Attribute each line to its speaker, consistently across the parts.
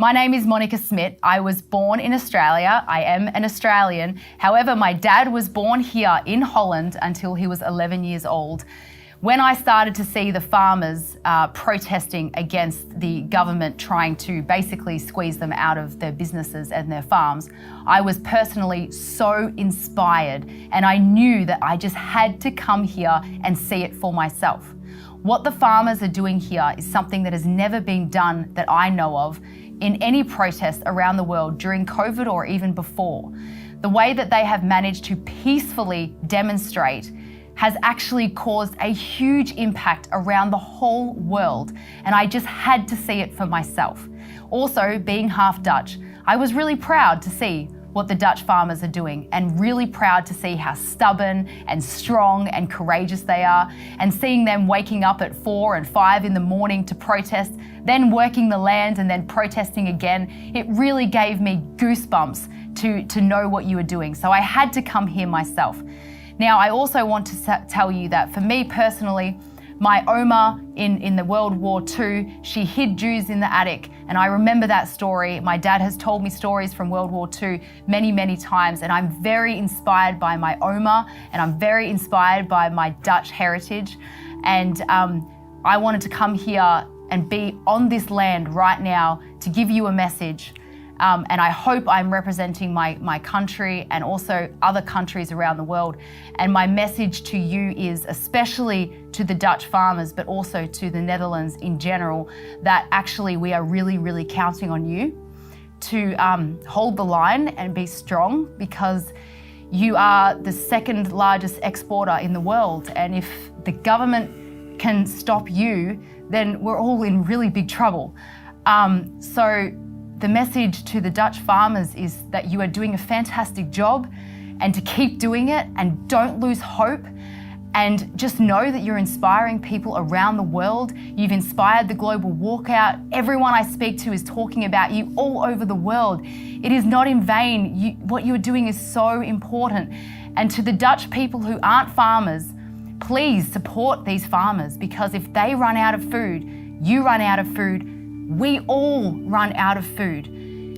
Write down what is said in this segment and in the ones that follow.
Speaker 1: My name is Monica Smith. I was born in Australia. I am an Australian. However, my dad was born here in Holland until he was 11 years old. When I started to see the farmers protesting against the government trying to basically squeeze them out of their businesses and their farms, I was personally so inspired, and I knew that I just had to come here and see it for myself. What the farmers are doing here is something that has never been done that I know of in any protest around the world during COVID or even before. The way that they have managed to peacefully demonstrate has actually caused a huge impact around the whole world, and I just had to see it for myself. Also, being half Dutch, I was really proud to see what the Dutch farmers are doing, and really proud to see how stubborn and strong and courageous they are, and seeing them waking up at 4 and 5 in the morning to protest, then working the land and then protesting again. It really gave me goosebumps to know what you were doing. So I had to come here myself. Now, I also want to tell you that for me personally, my Oma in the World War II, she hid Jews in the attic, and I remember that story. My dad has told me stories from World War II many, many times, and I'm very inspired by my Oma, and I'm very inspired by my Dutch heritage. And I wanted to come here and be on this land right now to give you a message. And I hope I'm representing my country and also other countries around the world. And my message to you is, especially to the Dutch farmers, but also to the Netherlands in general, that actually we are really, really counting on you to hold the line and be strong, because you are the second largest exporter in the world. And if the government can stop you, then we're all in really big trouble. So the message to the Dutch farmers is that you are doing a fantastic job, and to keep doing it and don't lose hope, and just know that you're inspiring people around the world. You've inspired the global walkout. Everyone I speak to is talking about you all over the world. It is not in vain. What you're doing is so important. And to the Dutch people who aren't farmers, please support these farmers, because if they run out of food, you run out of food, we all run out of food.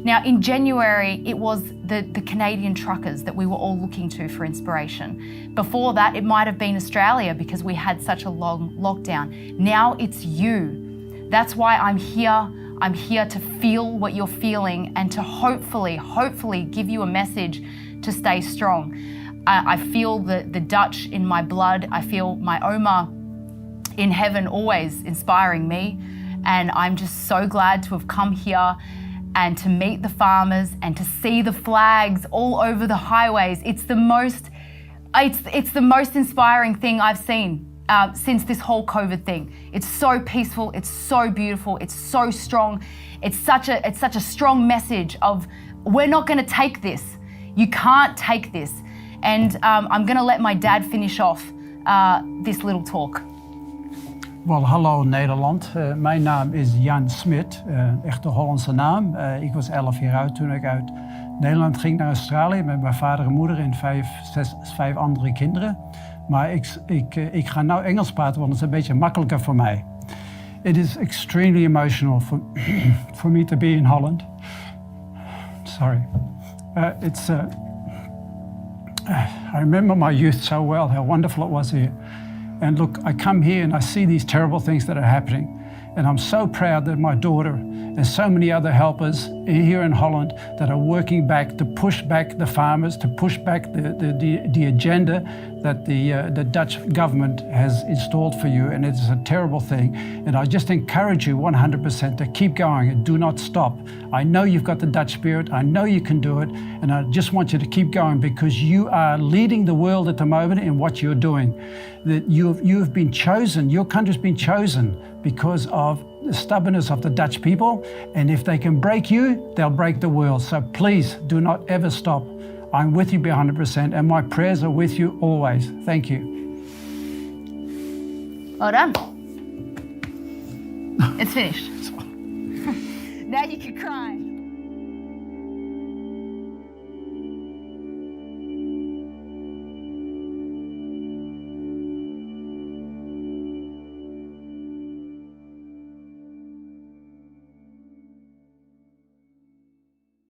Speaker 1: Now, in January, it was the Canadian truckers that we were all looking to for inspiration. Before that, it might have been Australia, because we had such a long lockdown. Now it's you. That's why I'm here. I'm here to feel what you're feeling, and to hopefully give you a message to stay strong. I feel the Dutch in my blood. I feel my Oma in heaven always inspiring me. And I'm just so glad to have come here and to meet the farmers and to see the flags all over the highways. It's the most inspiring thing I've seen since this whole COVID thing. It's so peaceful, it's so beautiful, it's so strong. It's such a strong message of, we're not gonna take this. You can't take this. And I'm gonna let my dad finish off this little talk.
Speaker 2: Wel, hallo Nederland. Mijn naam is Jan Smit, echt de Hollandse naam. Ik was 11 jaar oud toen ik uit Nederland ging naar Australië met mijn vader en moeder en 5 andere kinderen. Maar ik ga nou Engels praten, want het is een beetje makkelijker voor mij. It is extremely emotional for me to be in Holland. Sorry. I remember my youth so well, how wonderful it was here. And look, I come here and I see these terrible things that are happening. And I'm so proud that my daughter and so many other helpers here in Holland that are working back to push back the farmers, to push back the agenda that the Dutch government has installed for you. And it's a terrible thing. And I just encourage you 100% to keep going and do not stop. I know you've got the Dutch spirit. I know you can do it. And I just want you to keep going, because you are leading the world at the moment in what you're doing. That you have been chosen, your country's been chosen because of the stubbornness of the Dutch people. And if they can break you, they'll break the world. So please do not ever stop. I'm with you 100%, and my prayers are with you always. Thank you.
Speaker 1: Well done. It's finished. Now you can cry.